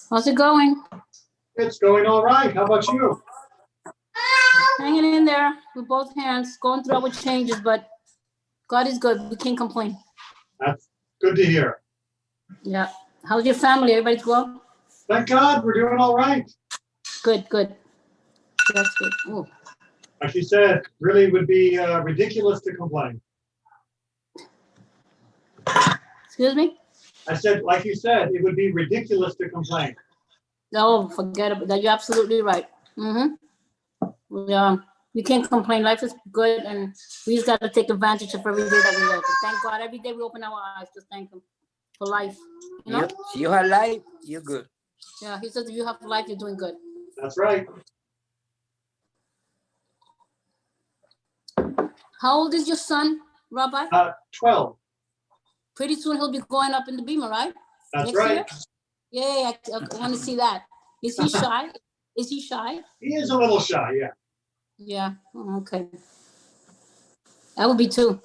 How's it going? It's going all right. How about you? Hanging in there with both hands, going through our changes, but God is good. We can't complain. That's good to hear. Yeah. How's your family? Everybody's well? Thank God we're doing all right. Good. That's good. Ooh. Like you said, really would be ridiculous to complain. Excuse me? I said, like you said, it would be ridiculous to complain. No, forget about that. You're absolutely right. Yeah, we can't complain. Life is good, and we just got to take advantage of every day that we live. And thank God, every day we open our eyes, just thank Him for life. You know? If you have life, you're good. Yeah, He says if you have life, you're doing good. That's right. How old is your son, Rabbi? 12. Pretty soon he'll be going up in the Beamer, right? That's Next right. Year? Yeah, I want to see that. Is he shy? Is he shy? He is a little shy, yeah. Yeah. Oh, okay. I would be too.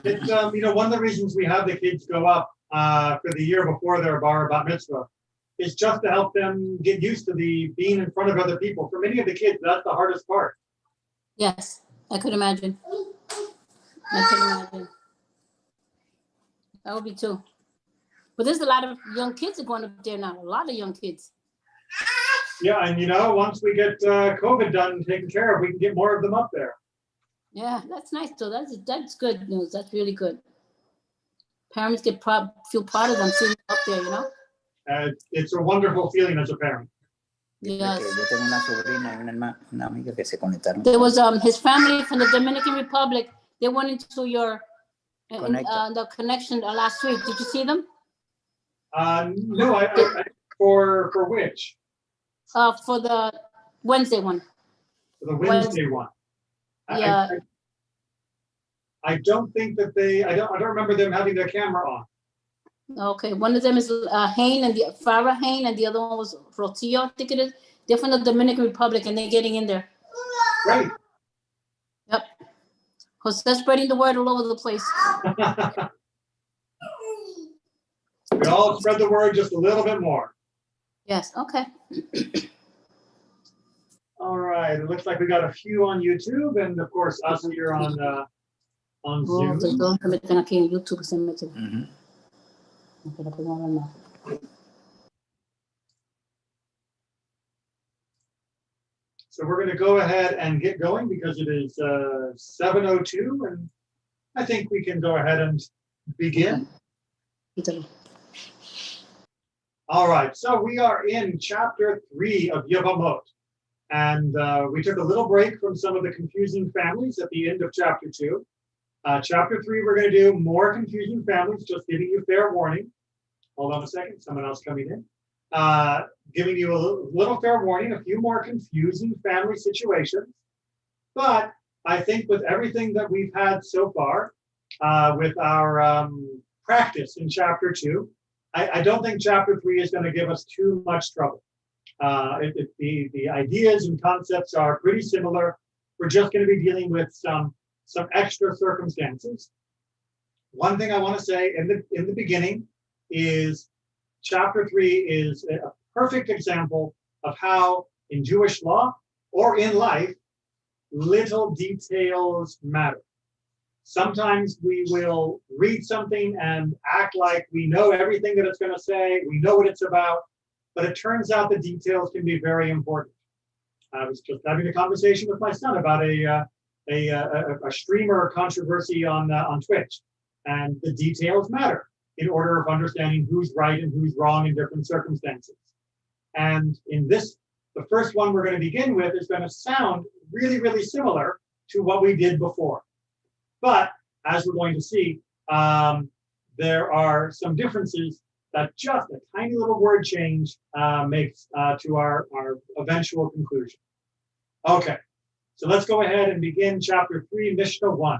It's one of the reasons we have the kids go up for the year before their bar bat mitzvah is just to help them get used to being in front of other people. For many of the kids, that's the hardest part. Yes, I could imagine. That would be too. But there's a lot of young kids are going up there now. A lot of young kids. Yeah, and once we get COVID done and taken care of, we can get more of them up there. Yeah, that's nice too. That's good news. That's really good. Parents feel proud of them seeing them up there, It's a wonderful feeling as a parent. Yes. Yo tengo una sobrina y una amiga que se conectaron. There was his family from the Dominican Republic. They went into your the connection last week. Did you see them? No, I for which? For the Wednesday one. For the Wednesday one. Yeah. I don't think that I don't remember them having their camera on. Okay, one of them is Hain and Farah Hain, and the other one was Rotillo, I think it is. They're from the Dominican Republic, and they're getting in there. Great. Yep. Jose's spreading the word all over the place. We all spread the word just a little bit more. Yes. Okay. All right. It looks like we got a few on YouTube, and of course us here on Zoom. So we're going to go ahead and get going because it is 7:02, and I think we can go ahead and begin. All right, so we are in chapter 3 of Yevamot, and we took a little break from some of the confusing families at the end of chapter 2. Chapter 3, we're going to do more confusing families, just giving you fair warning. Hold on a second, someone else coming in. Giving you a little fair warning, a few more confusing family situations. But I think with everything that we've had so far, with our practice in chapter 2, I don't think chapter 3 is going to give us too much trouble. The ideas and concepts are pretty similar. We're just going to be dealing with some extra circumstances. One thing I want to say in the beginning is chapter 3 is a perfect example of how in Jewish law or in life, little details matter. Sometimes we will read something and act like we know everything that it's going to say, we know what it's about, but it turns out the details can be very important. I was just having a conversation with my son about a streamer controversy on Twitch, and the details matter in order of understanding who's right and who's wrong in different circumstances. And in this, the first one we're going to begin with is going to sound really, really similar to what we did before. But as we're going to see, there are some differences that just a tiny little word change makes to our eventual conclusion. Okay, so let's go ahead and begin chapter 3, Mishnah 1.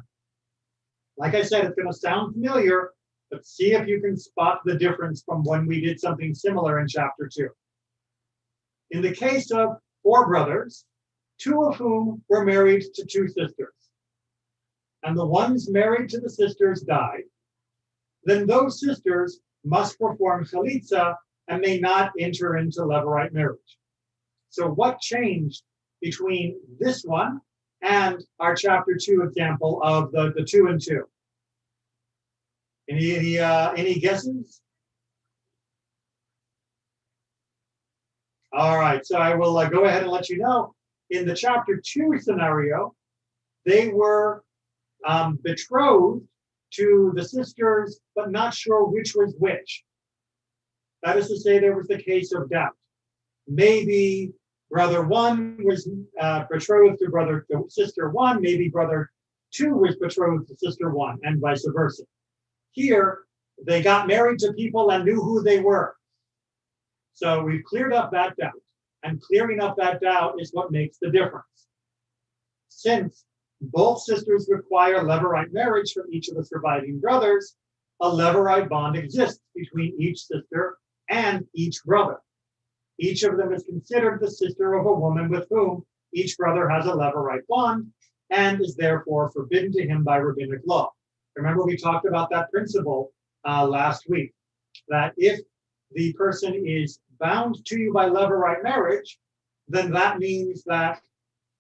Like I said, it's going to sound familiar, but see if you can spot the difference from when we did something similar in chapter 2. In the case of 4 brothers, 2 of whom were married to 2 sisters, and the ones married to the sisters died, then those sisters must perform chalitza and may not enter into levirate marriage. So what changed between this one and our chapter 2 example of the 2 and 2? Any guesses? All right, so I will go ahead and let you know. In the chapter 2 scenario, they were betrothed to the sisters, but not sure which was which. That is to say, there was the case of doubt. Maybe brother 1 was betrothed to sister 1, maybe brother 2 was betrothed to sister 1, and vice versa. Here, they got married to people and knew who they were. So we've cleared up that doubt, and clearing up that doubt is what makes the difference. Since both sisters require levirate marriage from each of the surviving brothers, a levirate bond exists between each sister and each brother. Each of them is considered the sister of a woman with whom each brother has a levirate bond and is therefore forbidden to him by rabbinic law. Remember, we talked about that principle last week, that if the person is bound to you by levirate marriage, then that means that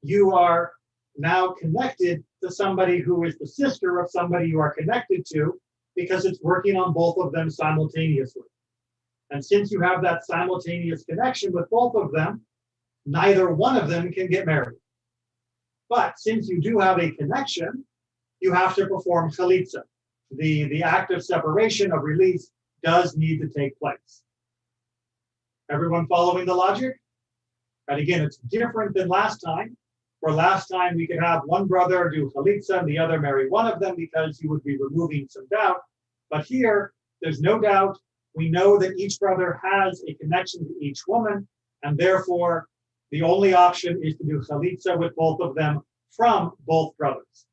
you are now connected to somebody who is the sister of somebody you are connected to, because it's working on both of them simultaneously. And since you have that simultaneous connection with both of them, neither one of them can get married. But since you do have a connection, you have to perform chalitza. The act of separation, of release, does need to take place. Everyone following the logic? And again, it's different than last time. For last time, we could have one brother do chalitza and the other marry one of them because you would be removing some doubt. But here, there's no doubt. We know that each brother has a connection to each woman, and therefore, the only option is to do chalitza with both of them from both brothers.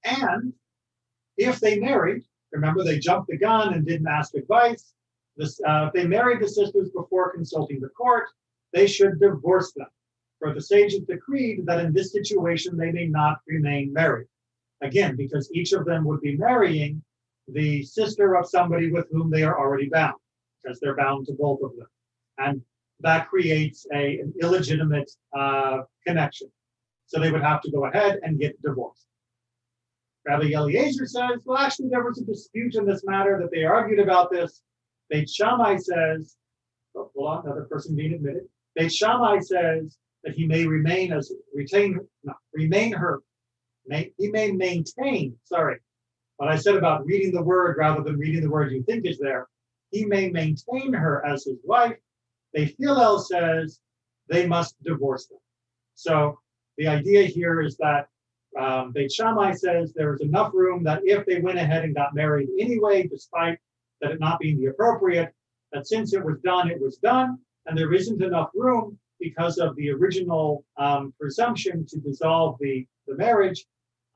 And if they married, remember they jumped the gun and didn't ask advice, if they married the sisters before consulting the court, they should divorce them. For the sages decreed that in this situation they may not remain married. Again, because each of them would be marrying the sister of somebody with whom they are already bound, because they're bound to both of them. And that creates an illegitimate connection. So they would have to go ahead and get divorced. Rabbi Eliezer says, well, actually, there was a dispute in this matter that they argued about this. Beit Shammai says, oh, hold on, another person being admitted. Beit Shammai says that he may maintain, what I said about reading the word rather than reading the word you think is there. He may maintain her as his wife. Beit Hillel says they must divorce them. So the idea here is that Beit Shammai says there is enough room that if they went ahead and got married anyway, despite that it not being the appropriate, that since it was done, and there isn't enough room because of the original presumption to dissolve the marriage,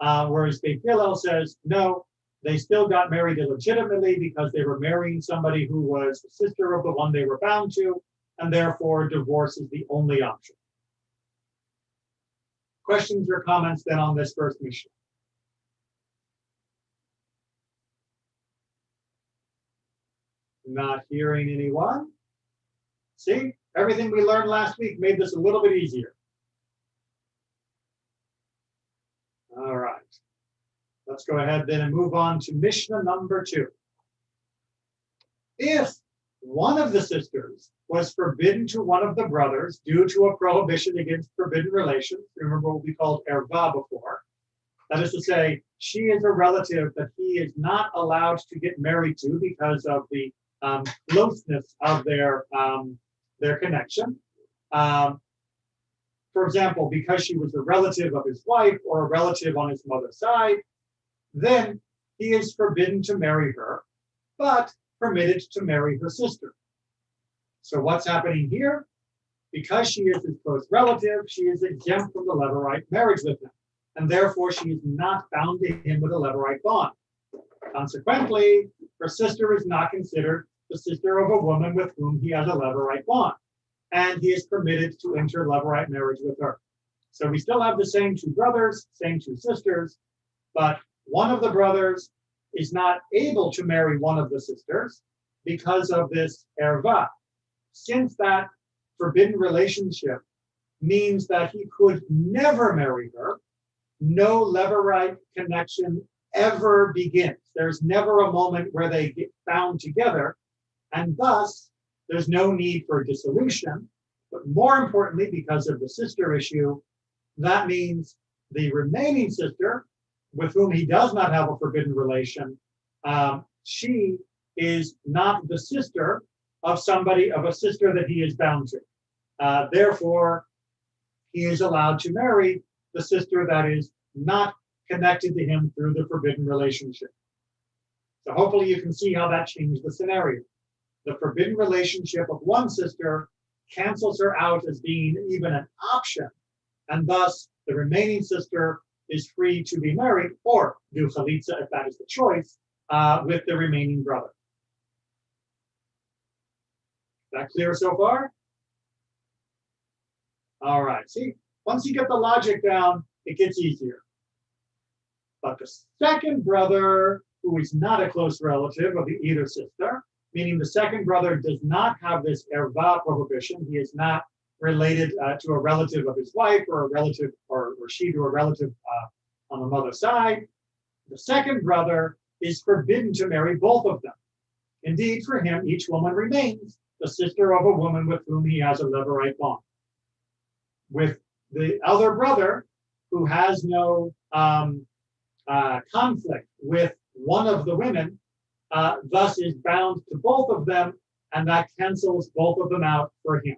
whereas Beit Hillel says, no, they still got married illegitimately because they were marrying somebody who was the sister of the one they were bound to, and therefore divorce is the only option. Questions or comments then on this first Mishnah? Not hearing anyone. See, everything we learned last week made this a little bit easier. All right. Let's go ahead then and move on to Mishnah number 2. If one of the sisters was forbidden to one of the brothers due to a prohibition against forbidden relations, remember what we called erva before, that is to say, she is a relative that he is not allowed to get married to because of the closeness of their connection. For example, because she was a relative of his wife or a relative on his mother's side, then he is forbidden to marry her, but permitted to marry her sister. So what's happening here? Because she is his close relative, she is exempt from the levirate marriage with him, and therefore she is not bound to him with a levirate bond. Consequently, her sister is not considered the sister of a woman with whom he has a levirate bond, and he is permitted to enter levirate marriage with her. So we still have the same 2 brothers, same 2 sisters, but one of the brothers is not able to marry one of the sisters because of this erva. Since that forbidden relationship means that he could never marry her, no levirate connection ever begins. There's never a moment where they get bound together, and thus there's no need for dissolution. But more importantly, because of the sister issue, that means the remaining sister, with whom he does not have a forbidden relation, she is not the sister of a sister that he is bound to. Therefore, he is allowed to marry the sister that is not connected to him through the forbidden relationship. So hopefully you can see how that changed the scenario. The forbidden relationship of one sister cancels her out as being even an option, and thus the remaining sister is free to be married or do chalitza if that is the choice with the remaining brother. Is that clear so far? All right, see, once you get the logic down, it gets easier. But the second brother, who is not a close relative of either sister, meaning the second brother does not have this erva prohibition, he is not related to a relative of his wife or a relative, or she to a relative on the mother's side. The second brother is forbidden to marry both of them. Indeed, for him, each woman remains the sister of a woman with whom he has a levirate bond. With the other brother, who has no conflict with one of the women, thus is bound to both of them, and that cancels both of them out for him.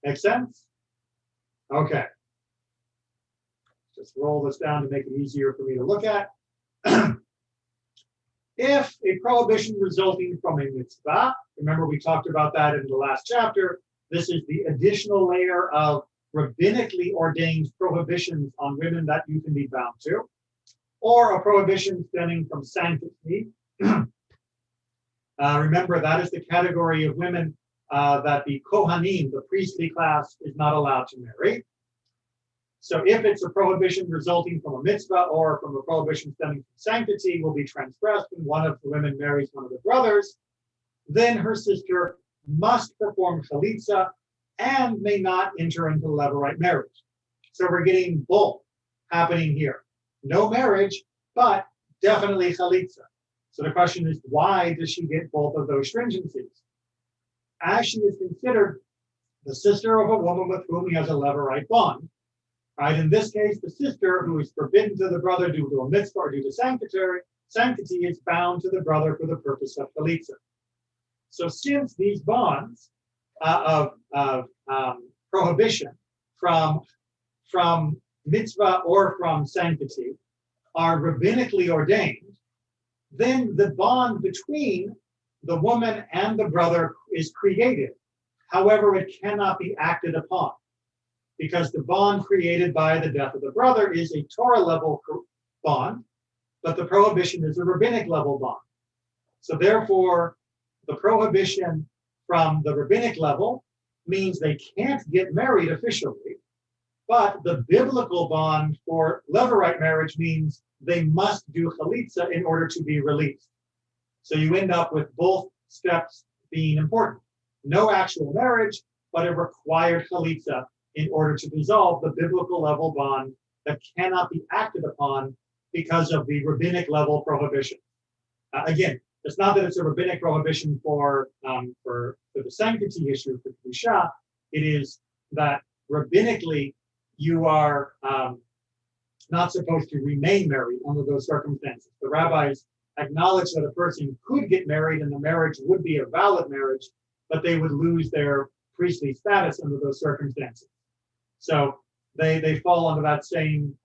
Make sense? Okay. Just roll this down to make it easier for me to look at. If a prohibition resulting from a mitzvah, remember we talked about that in the last chapter, this is the additional layer of rabbinically ordained prohibitions on women that you can be bound to, or a prohibition stemming from sanctity. Remember, that is the category of women that the Kohanim, the priestly class, is not allowed to marry. So if it's a prohibition resulting from a mitzvah or from a prohibition stemming from sanctity will be transgressed and one of the women marries one of the brothers, then her sister must perform chalitza and may not enter into levirate marriage. So we're getting both happening here. No marriage, but definitely chalitza. So the question is, why does she get both of those stringencies? As she is considered the sister of a woman with whom he has a levirate bond, right? In this case, the sister who is forbidden to the brother due to a mitzvah or due to sanctity is bound to the brother for the purpose of chalitza. So since these bonds of prohibition from mitzvah or from sanctity are rabbinically ordained, then the bond between the woman and the brother is created. However, it cannot be acted upon, because the bond created by the death of the brother is a Torah level bond, but the prohibition is a rabbinic level bond. So therefore, the prohibition from the rabbinic level means they can't get married officially, but the biblical bond for levirate marriage means they must do chalitza in order to be released. So you end up with both steps being important. No actual marriage, but a required chalitza in order to dissolve the biblical level bond that cannot be acted upon because of the rabbinic level prohibition. Again, it's not that it's a rabbinic prohibition for the sanctity issue for kedusha. It is that rabbinically you are not supposed to remain married under those circumstances. The rabbis acknowledge that a person could get married and the marriage would be a valid marriage, but they would lose their priestly status under those circumstances. So they fall under that same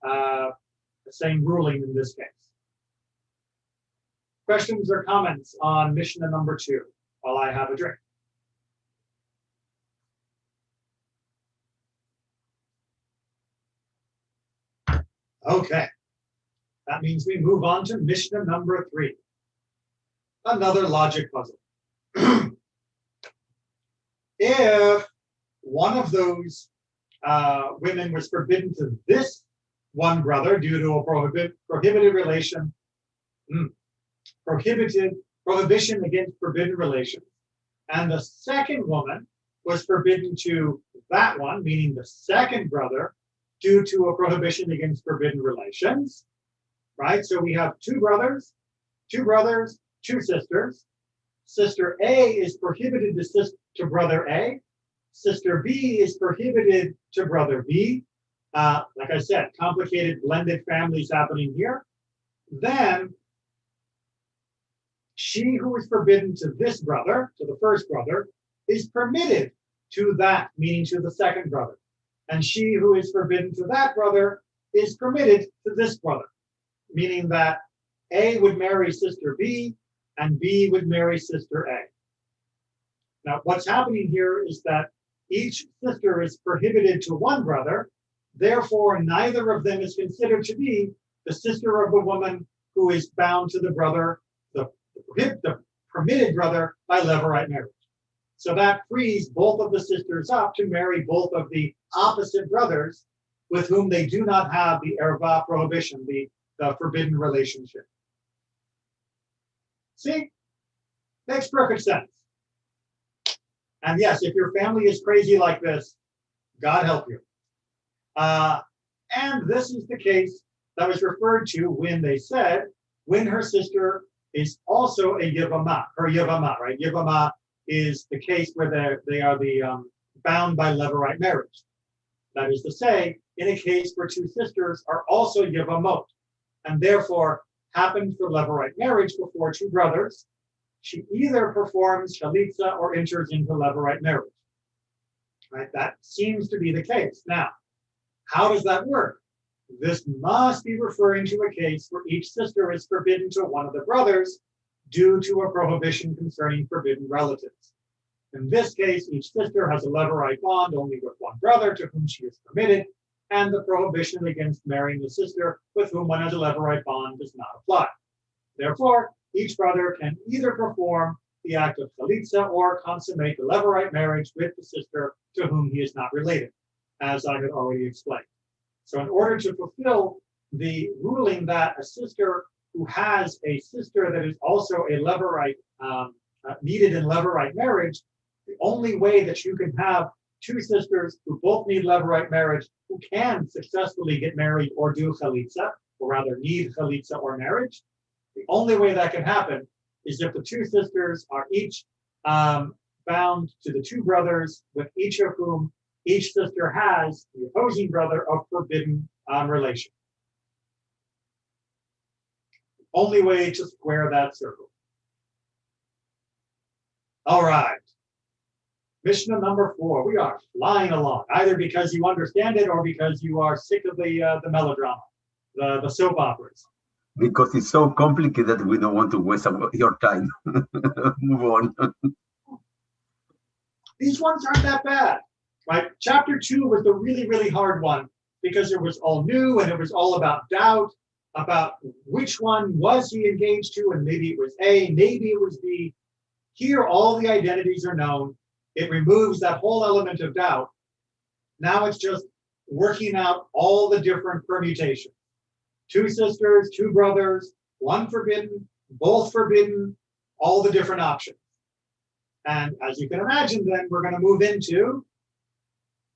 ruling in this case. Questions or comments on Mishnah number 2 while I have a drink? Okay, that means we move on to Mishnah number 3. Another logic puzzle. If one of those women was forbidden to this one brother due to a prohibited relation, prohibition against forbidden relations. And the second woman was forbidden to that one, meaning the second brother, due to a prohibition against forbidden relations, right? So we have two brothers, two sisters. Sister A is prohibited to brother A. Sister B is prohibited to brother B. Like I said, complicated blended families happening here. Then she who is forbidden to this brother, to the first brother, is permitted to that, meaning to the second brother. And she who is forbidden to that brother is permitted to this brother, meaning that A would marry sister B and B would marry sister A. Now, what's happening here is that each sister is prohibited to one brother, therefore neither of them is considered to be the sister of the woman who is bound to the brother, the permitted brother by levirate marriage. So that frees both of the sisters up to marry both of the opposite brothers with whom they do not have the erva prohibition, the forbidden relationship. See? Makes perfect sense. And yes, if your family is crazy like this, God help you. And this is the case that was referred to when they said, when her sister is also a Yevamot, her Yevamot, right? Yevamot is the case where they are bound by levirate marriage. That is to say, in a case where two sisters are also Yevamot, and therefore happened for levirate marriage before two brothers, she either performs chalitza or enters into levirate marriage. Right? That seems to be the case. Now, how does that work? This must be referring to a case where each sister is forbidden to one of the brothers due to a prohibition concerning forbidden relatives. In this case, each sister has a levirate bond only with one brother to whom she is permitted, and the prohibition against marrying the sister with whom one has a levirate bond does not apply. Therefore, each brother can either perform the act of chalitza or consummate the levirate marriage with the sister to whom he is not related, as I had already explained. So in order to fulfill the ruling that a sister who has a sister that is also a levirate, needed in levirate marriage, the only way that you can have two sisters who both need levirate marriage, who can successfully get married or do chalitza, or rather need chalitza or marriage, the only way that can happen is if the two sisters are each bound to the two brothers, with each of whom each sister has the opposing brother of forbidden relation. Only way to square that circle. All right. Mishnah number 4. We are flying along, either because you understand it or because you are sick of the melodrama, the soap operas. Because it's so complicated that we don't want to waste your time. Move on. These ones aren't that bad, right? Chapter 2 was the really, really hard one because it was all new and it was all about doubt, about which one was he engaged to, and maybe it was A, maybe it was B. Here, all the identities are known. It removes that whole element of doubt. Now it's just working out all the different permutations. Two sisters, two brothers, one forbidden, both forbidden, all the different options. And as you can imagine, then we're going to move into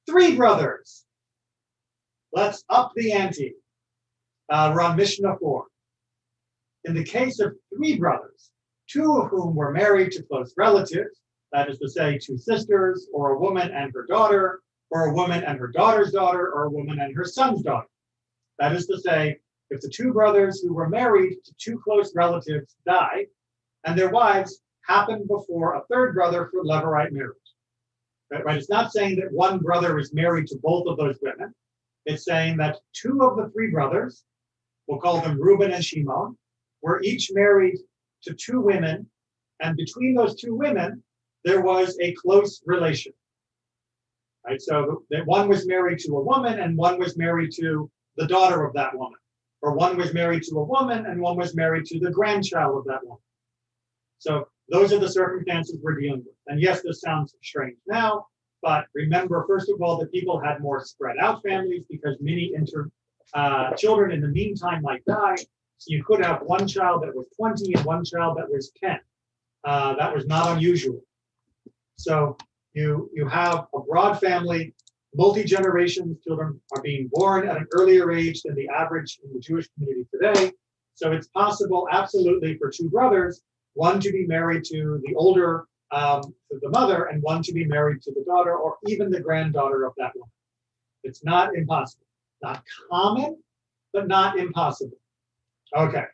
3 brothers. Let's up the ante. We're on Mishnah 4. In the case of 3 brothers, 2 of whom were married to close relatives, that is to say, 2 sisters, or a woman and her daughter, or a woman and her daughter's daughter, or a woman and her son's daughter. That is to say, if the 2 brothers who were married to 2 close relatives die, and their wives happen before a 3rd brother for levirate marriage. Right? It's not saying that one brother is married to both of those women. It's saying that 2 of the 3 brothers, we'll call them Reuben and Shimon, were each married to 2 women, and between those 2 women, there was a close relation. Right? So that one was married to a woman and one was married to the daughter of that woman. Or one was married to a woman and one was married to the grandchild of that woman. So those are the circumstances we're dealing with. And yes, this sounds strange now, but remember, first of all, that people had more spread out families because many children in the meantime might die. So you could have one child that was 20 and one child that was 10. That was not unusual. So you have a broad family, multi-generations, children are being born at an earlier age than the average in the Jewish community today. So it's possible, absolutely, for two brothers, one to be married to the older, to the mother, and one to be married to the daughter or even the granddaughter of that woman. It's not impossible. Not common, but not impossible. Okay.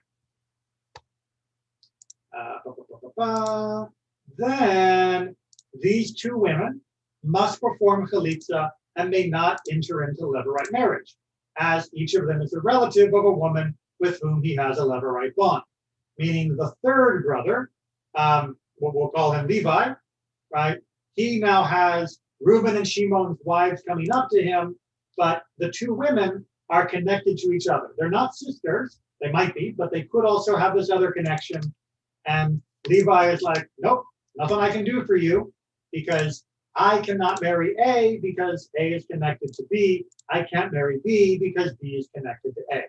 Then these two women must perform chalitza and may not enter into levirate marriage, as each of them is a relative of a woman with whom he has a levirate bond. Meaning the third brother, what we'll call him Levi, right? He now has Reuben and Shimon's wives coming up to him, but the two women are connected to each other. They're not sisters, they might be, but they could also have this other connection. And Levi is like, nope, nothing I can do for you because I cannot marry A because A is connected to B. I can't marry B because B is connected to A.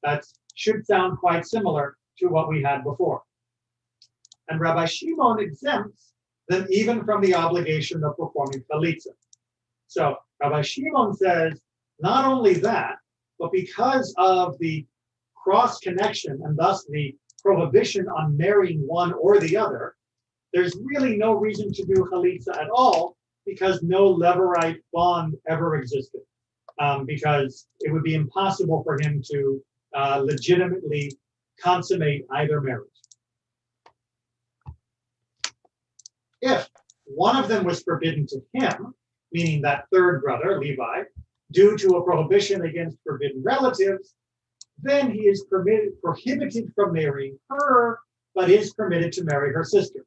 That should sound quite similar to what we had before. And Rabbi Shimon exempts them even from the obligation of performing chalitza. So Rabbi Shimon says, not only that, but because of the cross connection and thus the prohibition on marrying one or the other, there's really no reason to do chalitza at all because no levirate bond ever existed. Because it would be impossible for him to legitimately consummate either marriage. If one of them was forbidden to him, meaning that third brother, Levi, due to a prohibition against forbidden relatives, then he is prohibited from marrying her, but is permitted to marry her sister.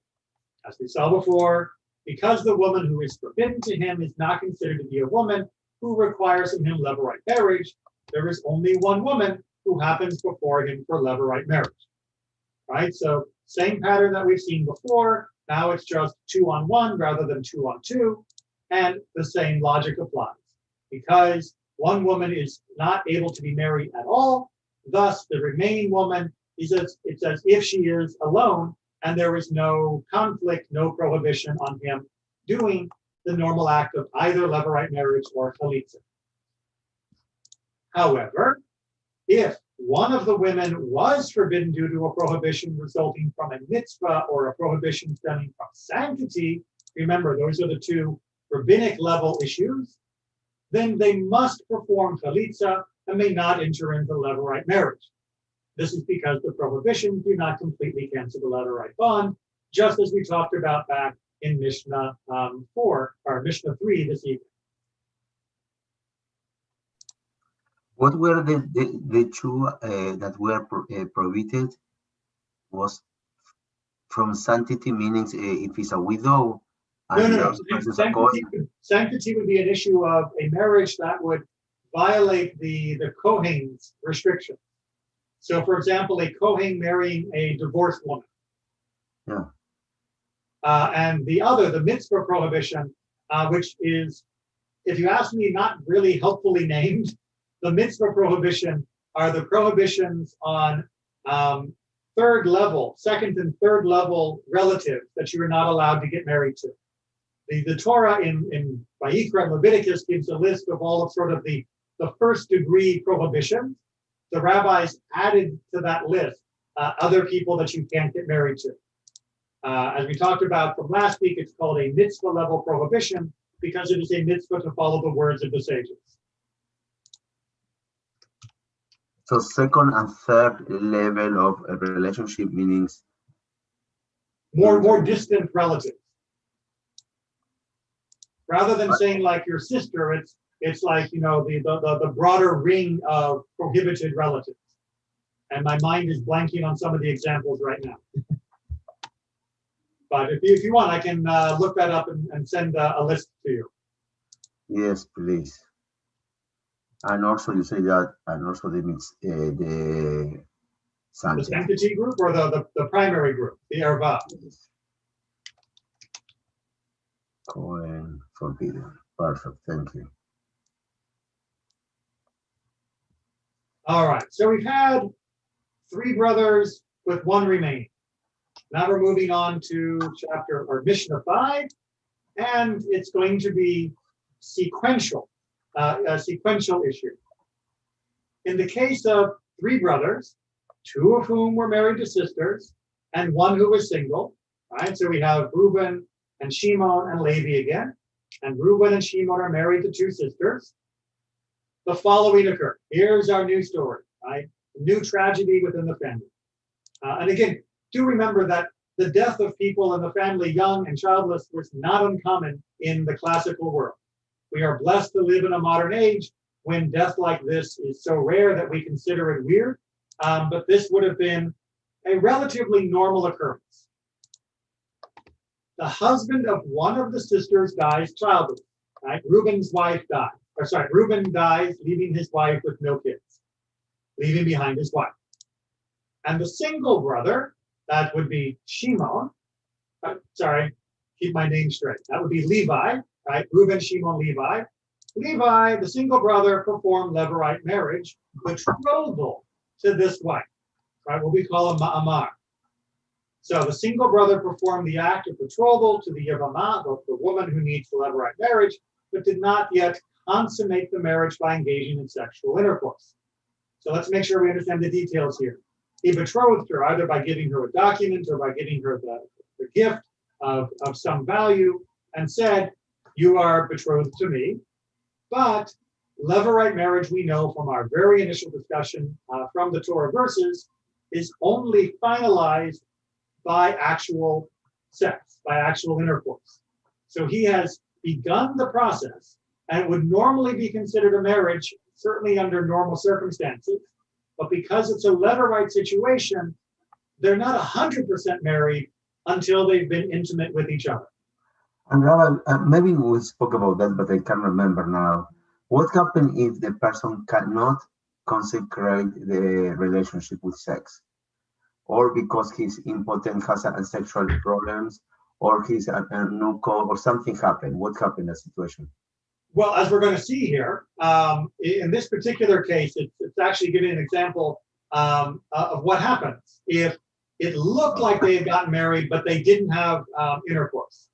As we saw before, because the woman who is forbidden to him is not considered to be a woman who requires from him levirate marriage, there is only one woman who happens before him for levirate marriage. Right? So same pattern that we've seen before. Now it's just 2-on-1 rather than 2-on-2, and the same logic applies. Because one woman is not able to be married at all, thus the remaining woman is it's as if she is alone, and there is no conflict, no prohibition on him doing the normal act of either levirate marriage or chalitza. However, if one of the women was forbidden due to a prohibition resulting from a mitzvah or a prohibition stemming from sanctity, remember those are the two rabbinic level issues, then they must perform chalitza and may not enter into levirate marriage. This is because the prohibitions do not completely cancel the levirate bond, just as we talked about back in Mishnah 4 or Mishnah 3 this evening. What were the two that were prohibited? Was from sanctity, meaning if it's a widow? And No. Sanctity would be an issue of a marriage that would violate the Kohen's restriction. So, for example, a Kohen marrying a divorced woman. Yeah. And the mitzvah prohibition, which is, if you ask me, not really helpfully named. The mitzvah prohibition are the prohibitions on second and third level relatives that you are not allowed to get married to. The Torah in Vayikra and Leviticus gives a list of all of sort of the first degree prohibitions. The rabbis added to that list other people that you can't get married to. As we talked about from last week, it's called a mitzvah level prohibition because it is a mitzvah to follow the words of the sages. So second and third level of a relationship meanings more distant relatives. Rather than saying like your sister, it's like the broader ring of prohibited relatives. And my mind is blanking on some of the examples right now. But if you want, I can look that up and send a list to you. Yes, please. And also you say that, and also the sanctity. The sanctity group or the primary group, the erva. Yes. Cohen forbidden. Perfect. Thank you. All right. So we've had 3 brothers with 1 remaining. Now we're moving on to Mishnah 5, and it's going to be sequential, a sequential issue. In the case of 3 brothers, 2 of whom were married to sisters, and 1 who was single, right? So we have Reuben and Shimon and Levi again, and Reuben and Shimon are married to 2 sisters. The following occurred. Here's our new story, right? New tragedy within the family. And again, do remember that the death of people in the family, young and childless, was not uncommon in the classical world. We are blessed to live in a modern age when death like this is so rare that we consider it weird. But this would have been a relatively normal occurrence. The husband of one of the sisters dies childless, right? Reuben's wife dies. Reuben dies, leaving his wife with no kids, leaving behind his wife. And the single brother, that would be Shimon, keep my name straight. That would be Levi, right? Reuben, Shimon, Levi. Levi, the single brother, performed Levirate marriage, betrothal to this wife, right? What we call a ma'amar. So the single brother performed the act of betrothal to the Yevamot, the woman who needs the Levirate marriage, but did not yet consummate the marriage by engaging in sexual intercourse. So let's make sure we understand the details here. He betrothed her either by giving her a document or by giving her the gift of some value and said, you are betrothed to me. But Levirate marriage, we know from our very initial discussion from the Torah verses, is only finalized by actual sex, by actual intercourse. So he has begun the process, and it would normally be considered a marriage, certainly under normal circumstances. But because it's a Levirate situation, they're not 100% married until they've been intimate with each other. And Rabbi, maybe we spoke about that, but I can't remember now. What happens if the person cannot consecrate the relationship with sex? Or because he's impotent, has sexual problems, or he's a nuco, or something happened? What happened in that situation? Well, as we're going to see here, in this particular case, it's actually giving an example of what happens if it looked like they had gotten married, but they didn't have intercourse.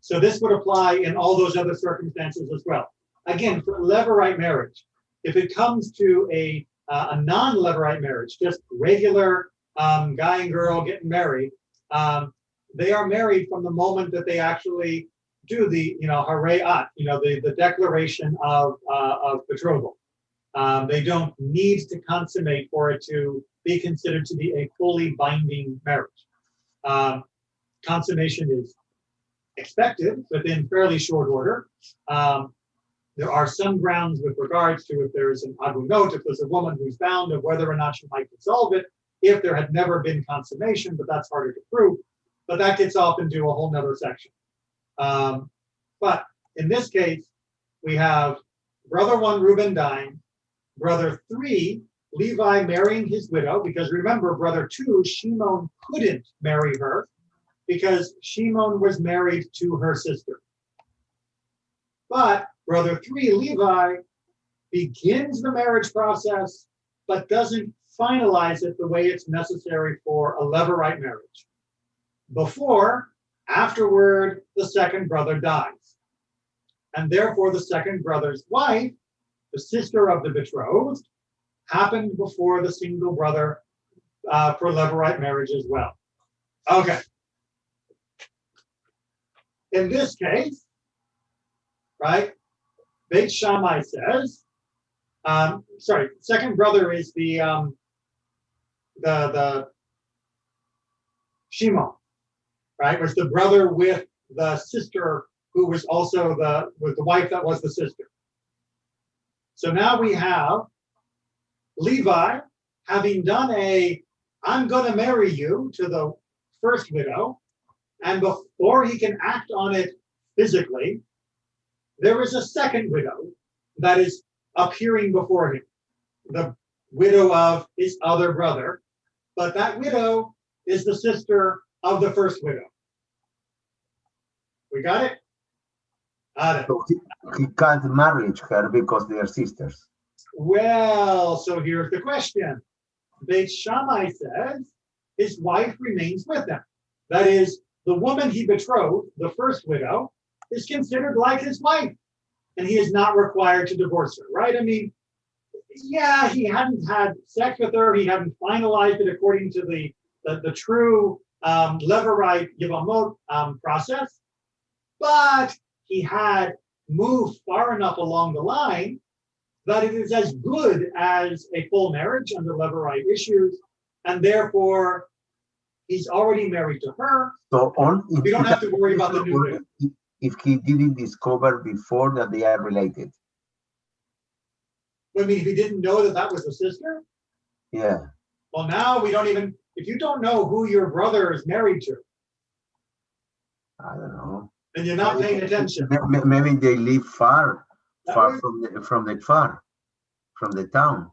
So this would apply in all those other circumstances as well. Again, for Levirate marriage, if it comes to a non-Levirate marriage, just regular guy and girl getting married, they are married from the moment that they actually do the, harayat, the declaration of betrothal. They don't need to consummate for it to be considered to be a fully binding marriage. Consummation is expected within fairly short order. There are some grounds with regards to if there's an agunot, if there's a woman who's bound, of whether or not she might dissolve it, if there had never been consummation, but that's harder to prove. But that gets off into a whole nother section. But in this case, we have brother 1, Reuben, dying, brother 3, Levi, marrying his widow, because remember, brother 2, Shimon, couldn't marry her because Shimon was married to her sister. But brother 3, Levi, begins the marriage process, but doesn't finalize it the way it's necessary for a Levirate marriage. Afterward, the second brother dies. And therefore, the second brother's wife, the sister of the betrothed, happened before the single brother for Levirate marriage as well. Okay. In this case, right, Beit Shammai says, second brother is the Shimon, right? Was the brother with the sister who was also the wife that was the sister. So now we have Levi having done I'm going to marry you to the first widow, and before he can act on it physically, there is a second widow that is appearing before him, the widow of his other brother, but that widow is the sister of the first widow. We got it? So he can't marry her because they are sisters. Well, so here's the question. Beit Shammai says his wife remains with him. That is, the woman he betrothed, the first widow, is considered like his wife, and he is not required to divorce her, right? I mean, yeah, he hadn't had sex with her, he hadn't finalized it according to the true Levirate Yevamot process, but he had moved far enough along the line that it is as good as a full marriage under Levirate issues, and therefore he's already married to her. So We don't have to worry about the new widow. If he didn't discover before that they are related. I mean, if he didn't know that that was a sister, Yeah. well, now we don't even, if you don't know who your brother is married to, I don't know. then you're not paying attention. Maybe they live far That from the town,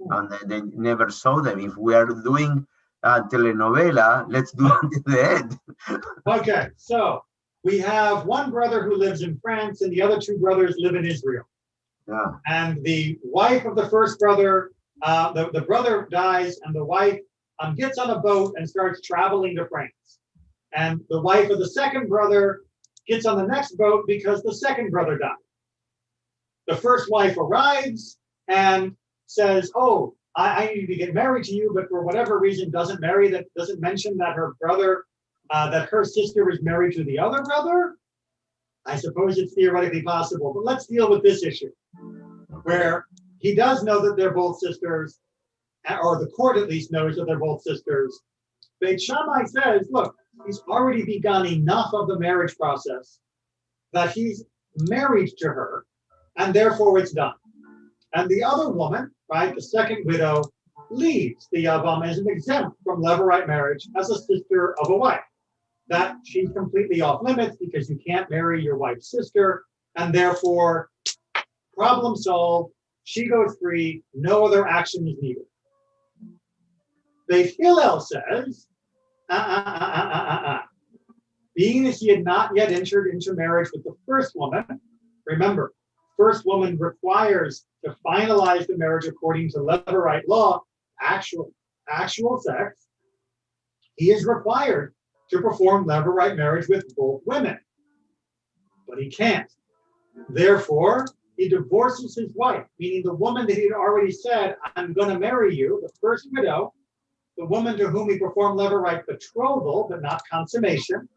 and they never saw them. If we are doing a telenovela, let's do it to the end. Okay, so we have one brother who lives in France and the other two brothers live in Israel. Yeah. And the wife of the first brother, the brother dies, and the wife gets on a boat and starts traveling to France. And the wife of the second brother gets on the next boat because the second brother died. The first wife arrives and says, "Oh, I need to get married to you," but for whatever reason doesn't mention that her brother, that her sister is married to the other brother. I suppose it's theoretically possible, but let's deal with this issue, where he does know that they're both sisters, or the court at least knows that they're both sisters. Beit Shammai says, look, he's already begun enough of the marriage process that he's married to her, and therefore it's done. And the other woman, right, the second widow, leaves the Yavam as an exempt from Levirate marriage as a sister of a wife. That she's completely off limits because you can't marry your wife's sister, and therefore, problem solved, she goes free, no other action is needed. Beit Hillel says, being as he had not yet entered into marriage with the first woman, remember, first woman requires to finalize the marriage according to Levirate law, actual sex, he is required to perform Levirate marriage with both women. But he can't. Therefore, he divorces his wife, meaning the woman that he had already said, "I'm going to marry you," the first widow, the woman to whom he performed Levirate betrothal, but not consummation,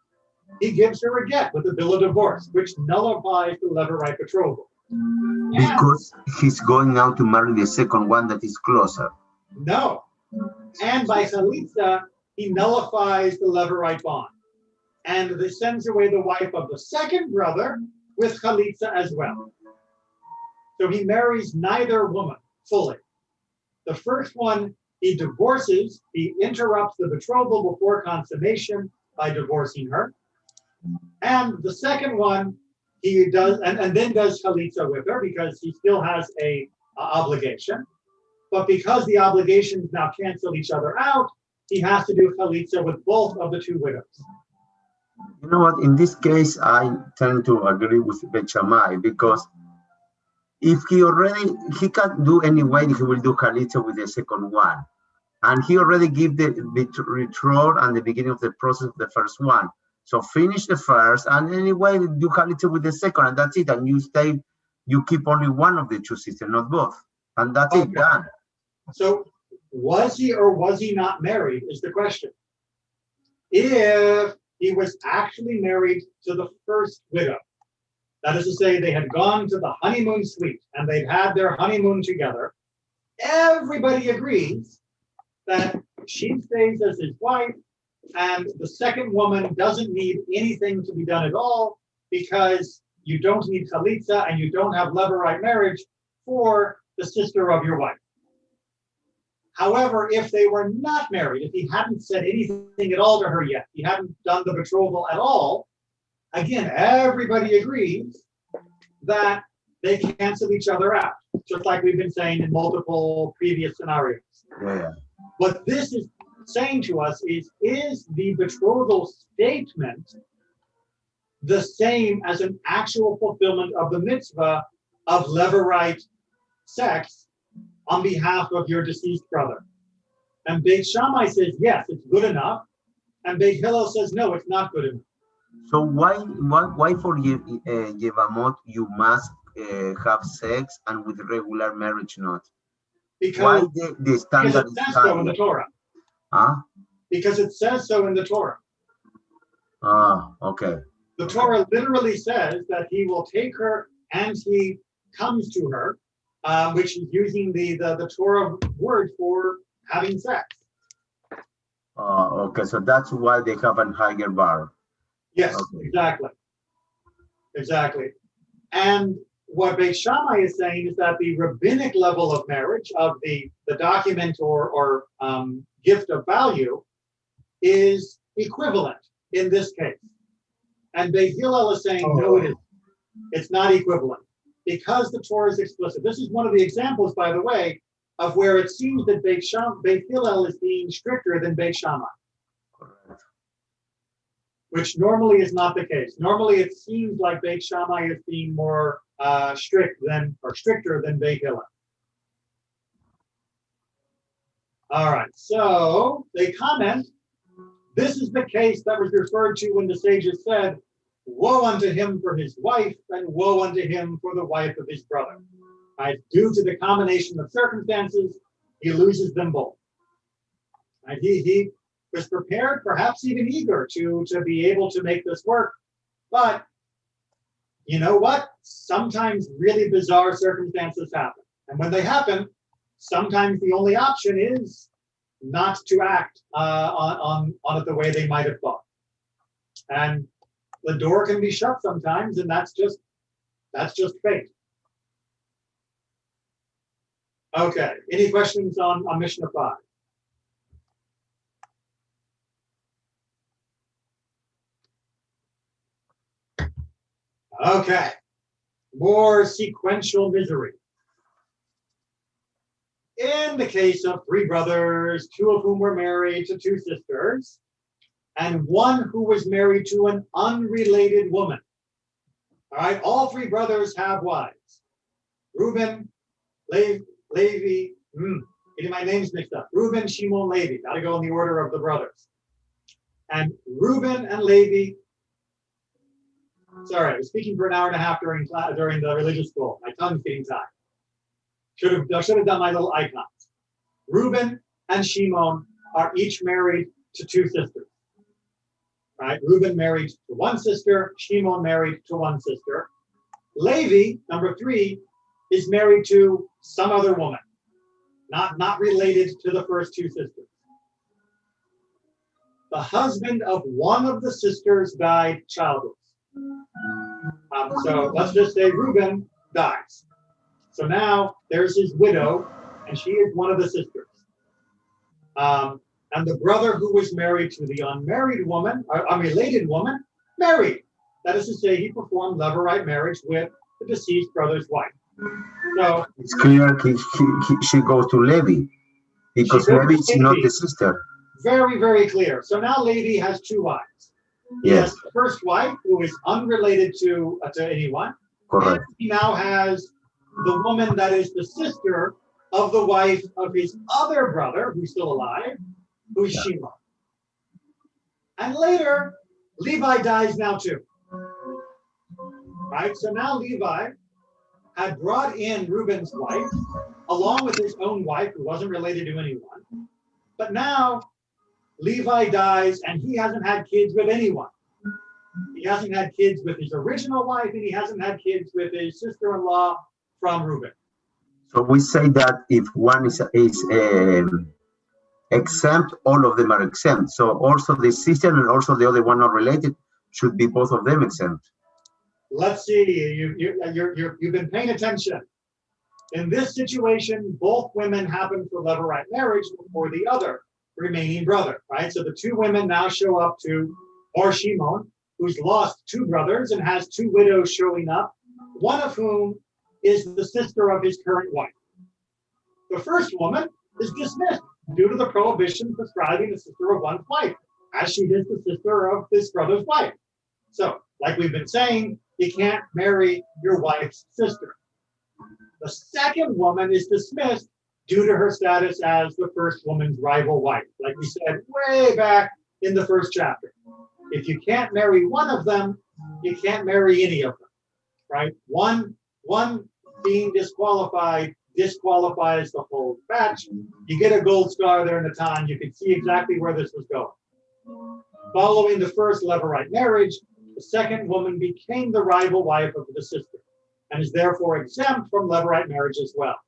he gives her a get with a bill of divorce, which nullifies the Levirate betrothal. Because he's going now to marry the second one that is closer. No. And by Chalitza, he nullifies the Levirate bond. And this sends away the wife of the second brother with Chalitza as well. So he marries neither woman fully. The first one he divorces, he interrupts the betrothal before consummation by divorcing her. And the second one he does, and then does Chalitza with her because he still has a obligation. But because the obligations now cancel each other out, he has to do Chalitza with both of the two widows. You know what? In this case, I tend to agree with Beit Shammai because if he can't do anyway, he will do Chalitza with the second one. And he already gave the betrothal and the beginning of the process of the first one. So finish the first, and anyway, do Chalitza with the second, and that's it. And you keep only one of the two sisters, not both. And that's it, done. So was he or was he not married is the question. If he was actually married to the first widow, that is to say, they had gone to the honeymoon suite and they'd had their honeymoon together, everybody agrees that she stays as his wife, and the second woman doesn't need anything to be done at all because you don't need Chalitza and you don't have Levirate marriage for the sister of your wife. However, if they were not married, if he hadn't said anything at all to her yet, he hadn't done the betrothal at all, again, everybody agrees that they cancel each other out, just like we've been saying in multiple previous scenarios. Yeah. What this is saying to us is the betrothal statement the same as an actual fulfillment of the mitzvah of Levirate sex on behalf of your deceased brother? And Beit Shammai says, yes, it's good enough. And Beit Hillel says, no, it's not good enough. So why for Yevamot you must have sex and with regular marriage not? Why Because the standard it is says so in the higher? Torah. Huh? Because it says so in the Torah. Ah, okay. The Torah literally says that he will take her and he comes to her, which is using the Torah word for having sex. Okay, so that's why they have a higher bar. Yes, Okay. exactly. Exactly. And what Beit Shammai is saying is that the rabbinic level of marriage, of the document or gift of value, is equivalent in this case. And Beit Hillel is saying, no, it isn't. It's not equivalent because the Torah is explicit. This is one of the examples, by the way, of where it seems that Beit Hillel is being stricter than Beit Shammai, Correct. which normally is not the case. Normally, it seems like Beit Shammai is being more stricter than Beit Hillel. All right, so they comment, this is the case that was referred to when the sages said, woe unto him for his wife, and woe unto him for the wife of his brother. Right? Due to the combination of circumstances, he loses them both. Right? He was prepared, perhaps even eager to be able to make this work. But you know what? Sometimes really bizarre circumstances happen. And when they happen, sometimes the only option is not to act on it the way they might have thought. And the door can be shut sometimes, and that's just fate. Okay, any questions on Mishnah 5? Okay, more sequential misery. In the case of 3 brothers, 2 of whom were married to 2 sisters, and 1 who was married to an unrelated woman. All right, all 3 brothers have wives. Reuben, Levi, getting my names mixed up. Reuben, Shimon, Levi. Got to go in the order of the brothers. And Reuben and Levi. Sorry, I was speaking for an hour and a half during the religious school. My tongue's getting tied. Should have done my little icons. Reuben and Shimon are each married to 2 sisters. Right? Reuben married to 1 sister, Shimon married to 1 sister. Levi, number 3, is married to some other woman, not related to the first 2 sisters. The husband of one of the sisters died childless. So let's just say Reuben dies. So now there's his widow, and she is one of the sisters. And the brother who was married to the unmarried woman, unrelated woman, married. That is to say, he performed levirate marriage with the deceased brother's wife. So it's clear she goes to Levi because Levi is not the sister. Very, very clear. So now Levi has 2 wives. He has the first wife, who is unrelated to anyone. Correct. And he now has the woman that is the sister of the wife of his other brother, who's still alive, who's Shimon. And later, Levi dies now too. Right? So now Levi had brought in Reuben's wife, along with his own wife, who wasn't related to anyone. But now Levi dies, and he hasn't had kids with anyone. He hasn't had kids with his original wife, and he hasn't had kids with his sister-in-law from Reuben. So we say that if one is exempt, all of them are exempt. So also the sister and also the other one not related should be both of them exempt. Let's see. You've been paying attention. In this situation, both women happen for levirate marriage before the other remaining brother, right? So the 2 women now show up to Or Shimon, who's lost 2 brothers and has 2 widows showing up, one of whom is the sister of his current wife. The first woman is dismissed due to the prohibition prescribing the sister of one's wife, as she is the sister of this brother's wife. So, like we've been saying, you can't marry your wife's sister. The second woman is dismissed due to her status as the first woman's rival wife. Like we said way back in the first chapter. If you can't marry one of them, you can't marry any of them, right? One being disqualified disqualifies the whole batch. You get a gold star there in the time. You can see exactly where this was going. Following the first Levirate marriage, the second woman became the rival wife of the sister and is therefore exempt from Levirate marriage as well.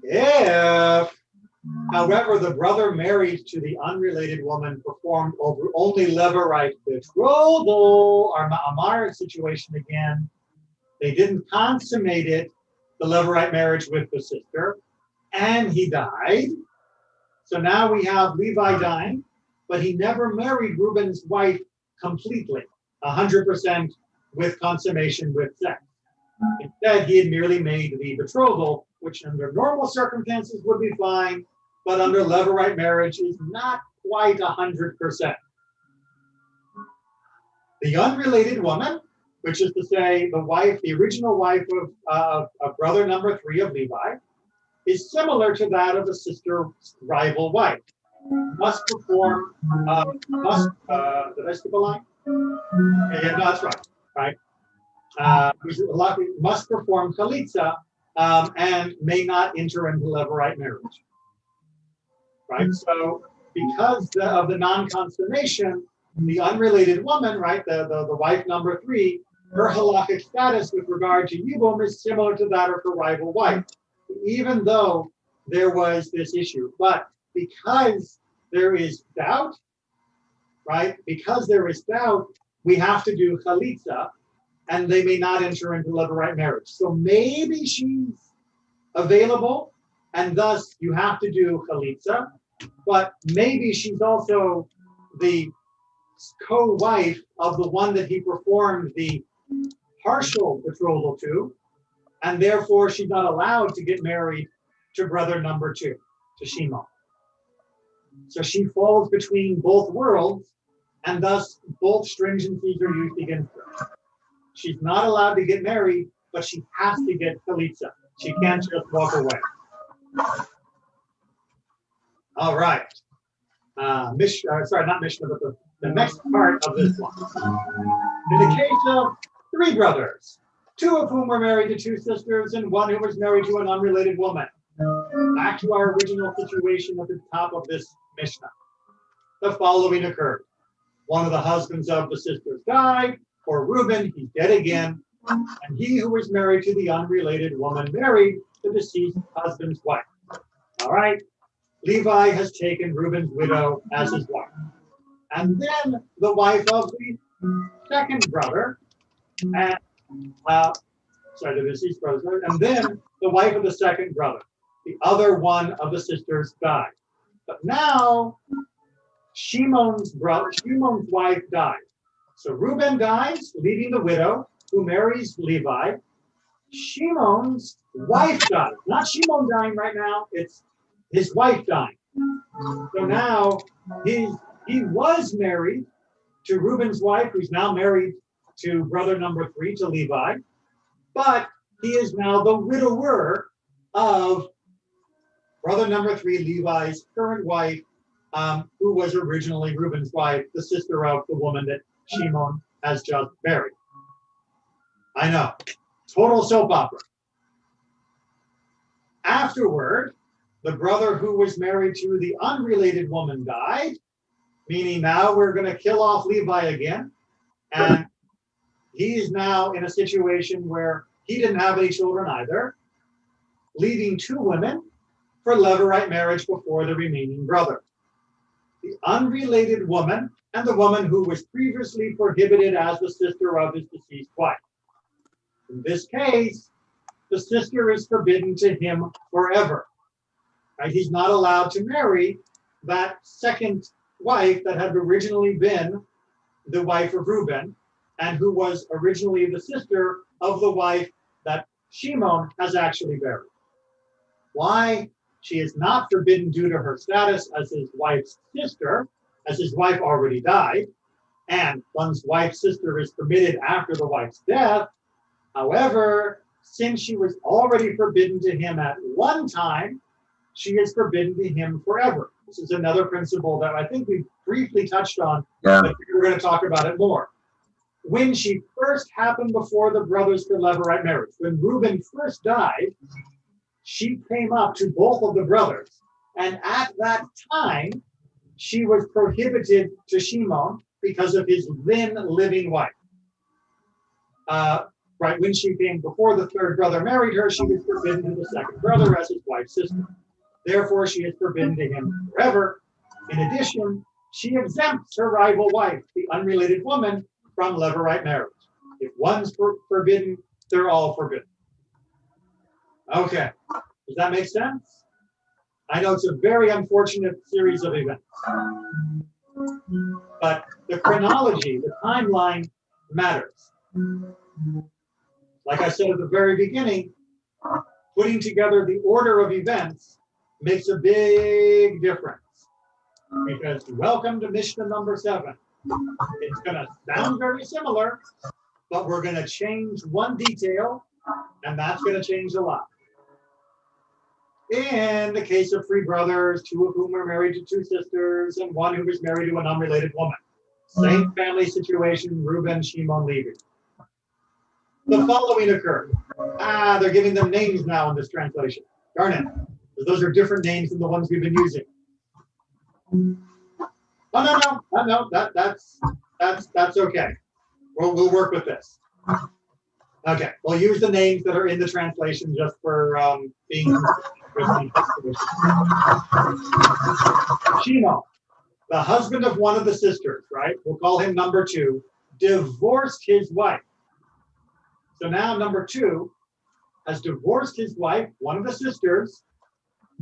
If, however, the brother married to the unrelated woman performed over only Levirate betrothal, or Ma'amar situation again, they didn't consummate it, the Levirate marriage with the sister, and he died. So now we have Levi dying, but he never married Reuben's wife completely, 100% with consummation with sex. Instead, he had merely made the betrothal, which under normal circumstances would be fine, but under Levirate marriage is not quite 100%. The unrelated woman, which is to say the wife, the original wife of brother number 3 of Levi, is similar to that of the sister rival wife. Must perform, did I skip a line? Yeah, no, that's right, must perform chalitza and may not enter into Levirate marriage, right? So because of the non-consummation, the unrelated woman, right, the wife number 3, her halakhic status with regard to Yibum is similar to that of her rival wife, even though there was this issue. But because there is doubt, right, because there is doubt, we have to do chalitza, and they may not enter into Levirate marriage. So maybe she's available, and thus you have to do chalitza, but maybe she's also the co-wife of the one that he performed the partial betrothal to, and therefore she's not allowed to get married to brother number 2, to Shimon. So she falls between both worlds, and thus both stringencies are used against her. She's not allowed to get married, but she has to get chalitza. She can't just walk away. All right. Sorry, not Mishnah, but the next part of this one. In the case of 3 brothers, 2 of whom were married to 2 sisters, and 1 who was married to an unrelated woman. Back to our original situation at the top of this Mishnah. The following occurred. One of the husbands of the sisters died. For Reuben, he's dead again. And he who was married to the unrelated woman married the deceased husband's wife. All right. Levi has taken Reuben's widow as his wife. And then the wife of the second brother, and the deceased brother, and then the wife of the second brother, the other one of the sisters died. But now Shimon's wife died. So Reuben dies, leaving the widow, who marries Levi. Shimon's wife dies. Not Shimon dying right now, it's his wife dying. So now he was married to Reuben's wife, who's now married to brother number 3, to Levi, but he is now the widower of brother number 3, Levi's current wife, who was originally Reuben's wife, the sister of the woman that Shimon has just married. I know, total soap opera. Afterward, the brother who was married to the unrelated woman died, meaning now we're going to kill off Levi again. And he is now in a situation where he didn't have any children either, leaving 2 women for Levirate marriage before the remaining brother. The unrelated woman and the woman who was previously prohibited as the sister of his deceased wife. In this case, the sister is forbidden to him forever. Right? He's not allowed to marry that second wife that had originally been the wife of Reuben and who was originally the sister of the wife that Shimon has actually buried. Why? She is not forbidden due to her status as his wife's sister, as his wife already died, and one's wife's sister is permitted after the wife's death. However, since she was already forbidden to him at one time, she is forbidden to him forever. This is another principle that I think we briefly touched on, but we're going to talk about it more. When she first happened before the brothers could levirate marriage, when Reuben first died, she came up to both of the brothers, and at that time, she was prohibited to Shimon because of his then living wife. Right, when she came before the third brother married her, she was forbidden to the second brother as his wife's sister. Therefore, she is forbidden to him forever. In addition, she exempts her rival wife, the unrelated woman, from levirate marriage. If one's forbidden, they're all forbidden. Okay, does that make sense? I know it's a very unfortunate series of events, but the chronology, the timeline matters. Like I said at the very beginning, putting together the order of events makes a big difference. Because welcome to Mishnah number 7. It's going to sound very similar, but we're going to change one detail, and that's going to change a lot. In the case of 3 brothers, 2 of whom were married to 2 sisters, and 1 who was married to an unrelated woman. Same family situation, Reuben, Shimon, Levi. The following occurred. They're giving them names now in this translation. Darn it. Because those are different names than the ones we've been using. Oh, no, that's okay. We'll work with this. Okay, we'll use the names that are in the translation just for being Shimon, the husband of one of the sisters, right? We'll call him number 2, divorced his wife. So now number 2 has divorced his wife, one of the sisters,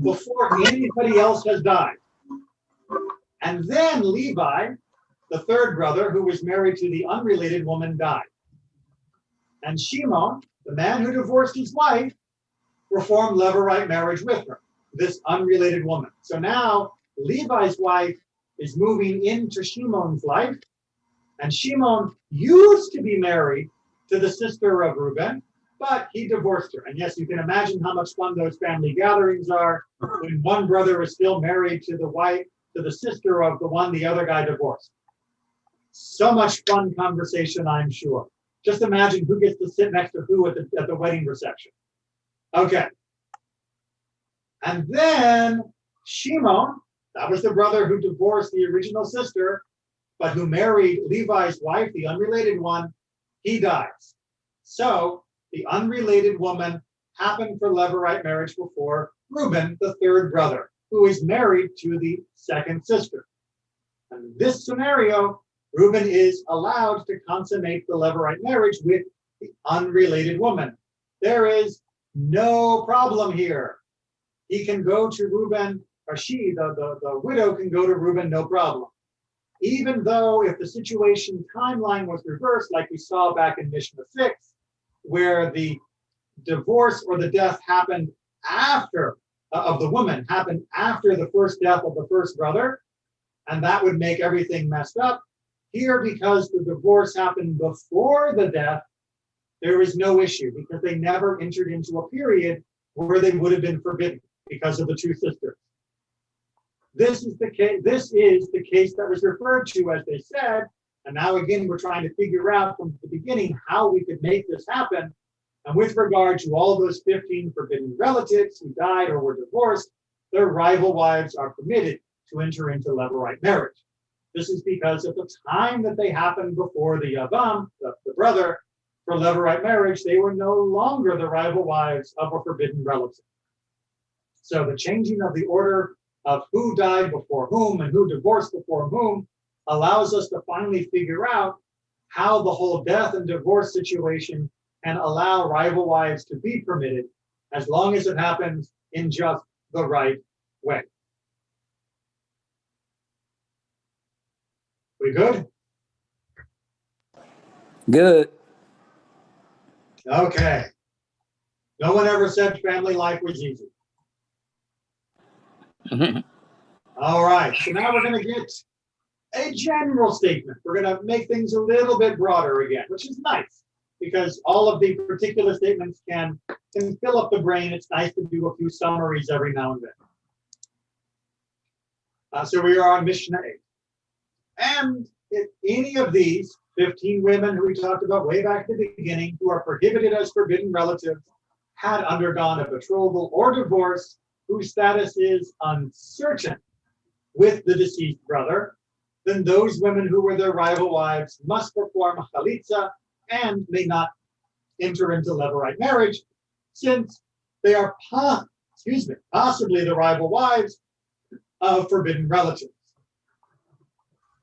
before anybody else has died. And then Levi, the third brother, who was married to the unrelated woman, died. And Shimon, the man who divorced his wife, performed levirate marriage with her, this unrelated woman. So now Levi's wife is moving into Shimon's life, and Shimon used to be married to the sister of Reuben, but he divorced her. And yes, you can imagine how much fun those family gatherings are when one brother is still married to the wife, to the sister of the one the other guy divorced. So much fun conversation, I'm sure. Just imagine who gets to sit next to who at the wedding reception. Okay. And then Shimon, that was the brother who divorced the original sister, but who married Levi's wife, the unrelated one, he dies. So the unrelated woman happened for levirate marriage before Reuben, the third brother, who is married to the second sister. And in this scenario, Reuben is allowed to consummate the levirate marriage with the unrelated woman. There is no problem here. He can go to Reuben, or she, the widow, can go to Reuben, no problem. Even though if the situation timeline was reversed, like we saw back in Mishnah 6, where the divorce or the death happened after, of the woman, happened after the first death of the first brother, and that would make everything messed up. Here, because the divorce happened before the death, there is no issue because they never entered into a period where they would have been forbidden because of the 2 sisters. This is the case that was referred to, as they said, and now again we're trying to figure out from the beginning how we could make this happen. And with regard to all those 15 forbidden relatives who died or were divorced, their rival wives are permitted to enter into levirate marriage. This is because at the time that they happened before the Yavam, the brother, for levirate marriage, they were no longer the rival wives of a forbidden relative. So the changing of the order of who died before whom and who divorced before whom allows us to finally figure out how the whole death and divorce situation can allow rival wives to be permitted as long as it happens in just the right way. We good? Good. Okay. No one ever said family life was easy. All right, so now we're going to get a general statement. We're going to make things a little bit broader again, which is nice. because all of the particular statements can fill up the brain. It's nice to do a few summaries every now and then. So we are on Mishnah 8. And if any of these 15 women who we talked about way back at the beginning, who are prohibited as forbidden relatives, had undergone a betrothal or divorce, whose status is uncertain with the deceased brother, then those women who were their rival wives must perform chalitza and may not enter into levirate marriage, since they are possibly the rival wives of forbidden relatives.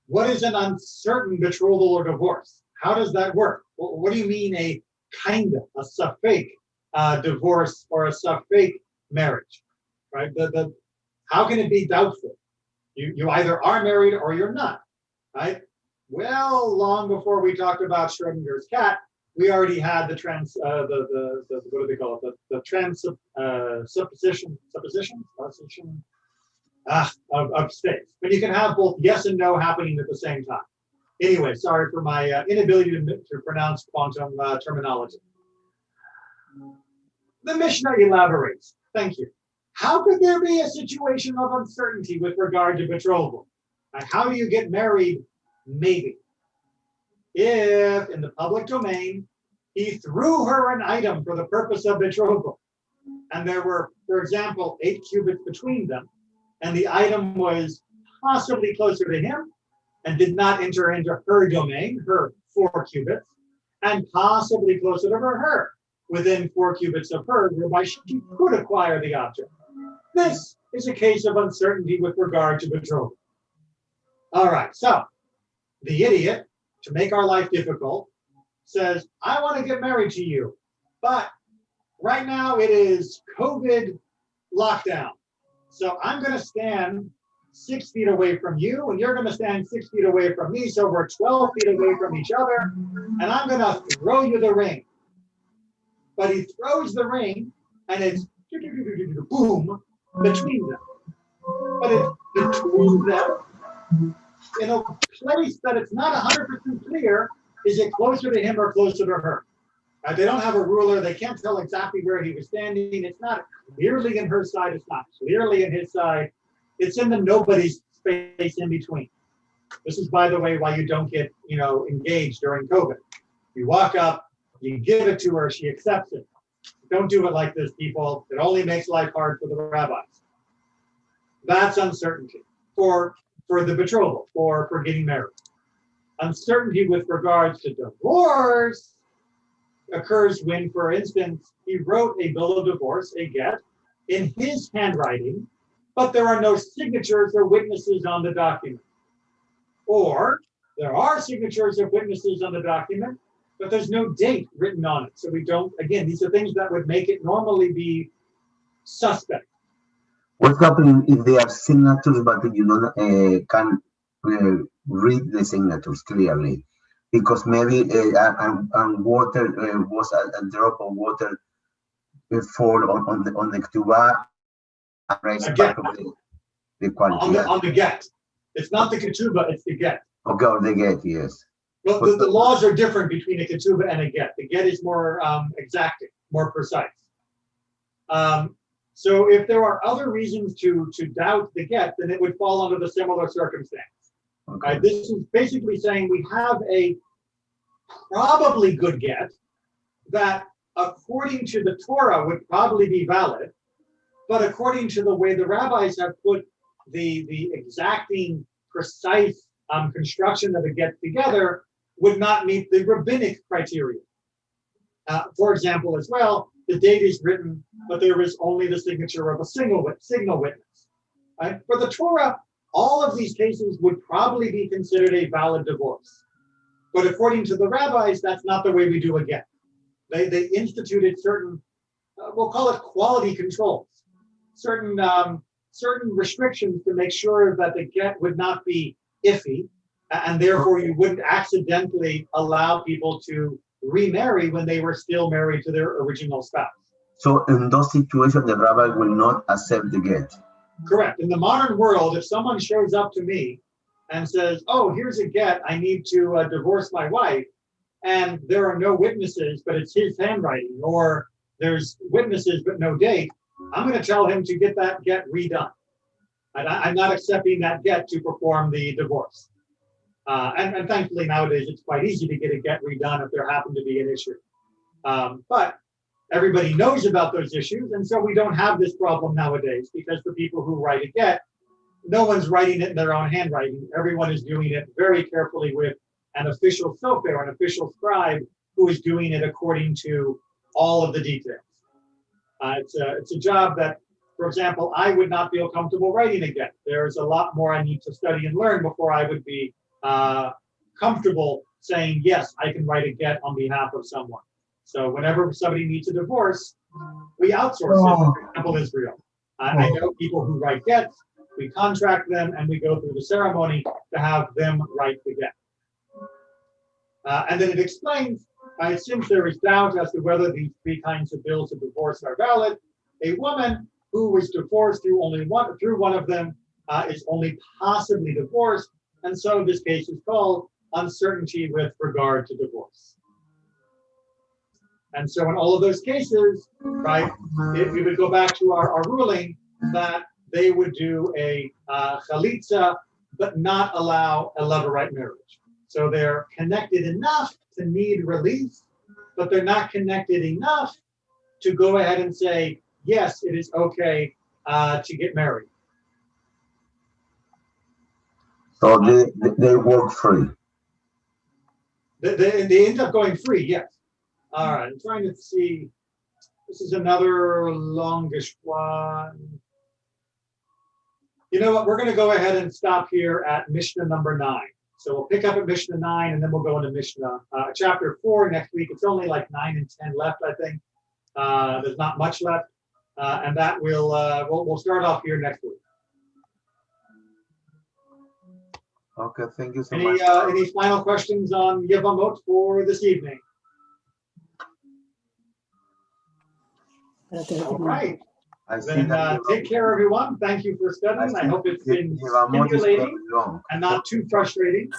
What is an uncertain betrothal or divorce? How does that work? What do you mean a safek divorce or a safek marriage, right? How can it be doubtful? You either are married or you're not, right? Well, long before we talked about Schrodinger's cat, we already had the what do they call it? The supposition of states. But you can have both yes and no happening at the same time. Anyway, sorry for my inability to pronounce quantum terminology. The Mishnah elaborates. Thank you. How could there be a situation of uncertainty with regard to betrothal? How do you get married? Maybe. If in the public domain, he threw her an item for the purpose of betrothal, and there were, for example, 8 cubits between them, and the item was possibly closer to him and did not enter into her domain, her 4 cubits, and possibly closer to her, within 4 cubits of her, whereby she could acquire the object. This is a case of uncertainty with regard to betrothal. All right, so the idiot, to make our life difficult, says, I want to get married to you, but right now it is COVID lockdown. So I'm going to stand 6 feet away from you, and you're going to stand 6 feet away from me, so we're 12 feet away from each other, and I'm going to throw you the ring. But he throws the ring, and it's boom, between them. But it's between them in a place that it's not 100% clear, is it closer to him or closer to her? They don't have a ruler. They can't tell exactly where he was standing. It's not clearly in her side. It's not clearly in his side. It's in the nobody's space in between. This is, by the way, why you don't get, engaged during COVID. You walk up, you give it to her, she accepts it. Don't do it like this, people. It only makes life hard for the rabbis. That's uncertainty for the betrothal, for getting married. Uncertainty with regards to divorce occurs when, for instance, he wrote a bill of divorce, a get, in his handwriting, but there are no signatures or witnesses on the document. Or there are signatures or witnesses on the document, but there's no date written on it. So we don't, again, these are things that would make it normally be suspect. What's happening if they have signatures, but you can read the signatures clearly? Because maybe and water was a drop of water fall on the ketubah, raise part of the quality. On the get. It's not the ketubah, it's the get. Okay, or the get, yes. Well, the laws are different between a ketubah and a get. The get is more exacting, more precise. So if there are other reasons to doubt the get, then it would fall under the similar circumstance. Okay. This is basically saying we have a probably good get that according to the Torah would probably be valid, but according to the way the rabbis have put the exacting, precise construction of a get together, would not meet the rabbinic criteria. For example, as well, the date is written, but there is only the signature of a signal witness. Right? For the Torah, all of these cases would probably be considered a valid divorce. But according to the rabbis, that's not the way we do a get. They instituted certain, we'll call it quality controls, certain restrictions to make sure that the get would not be iffy, and therefore you wouldn't accidentally allow people to remarry when they were still married to their original spouse. So in those situations, the rabbi will not accept the get. Correct. In the modern world, if someone shows up to me and says, oh, here's a get, I need to divorce my wife, and there are no witnesses, but it's his handwriting, or there's witnesses but no date, I'm going to tell him to get that get redone. I'm not accepting that get to perform the divorce. And thankfully nowadays it's quite easy to get a get redone if there happened to be an issue. But everybody knows about those issues, and so we don't have this problem nowadays, because the people who write a get, no one's writing it in their own handwriting. Everyone is doing it very carefully with an official sofer, or an official scribe, who is doing it according to all of the details. It's a job that, for example, I would not feel comfortable writing a get. There's a lot more I need to study and learn before I would be comfortable saying, yes, I can write a get on behalf of someone. So whenever somebody needs a divorce, we outsource it. For example, Israel. I know people who write gets, we contract them, and we go through the ceremony to have them write the get. And then it explains, since there is doubt as to whether these three kinds of bills of divorce are valid, a woman who was divorced through one of them is only possibly divorced, and so this case is called uncertainty with regard to divorce. And so in all of those cases, right, if we would go back to our ruling that they would do a chalitza, but not allow a levirate marriage. So they're connected enough to need release, but they're not connected enough to go ahead and say, yes, it is okay to get married. So they work free. They end up going free, yes. All right, I'm trying to see. This is another longish one. You know what? We're going to go ahead and stop here at Mishnah number 9. So we'll pick up at Mishnah 9, and then we'll go into Mishnah chapter 4 next week. It's only like 9 and 10 left, I think. There's not much left, and that we'll start off here next week. Okay, thank you so much. Any final questions on Yevamot for this evening? All right. Then take care, everyone. Thank you for studying. I hope it's been stimulating and not too frustrating.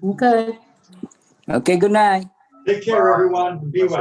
Okay. Okay, good night. Take care, everyone. Be well.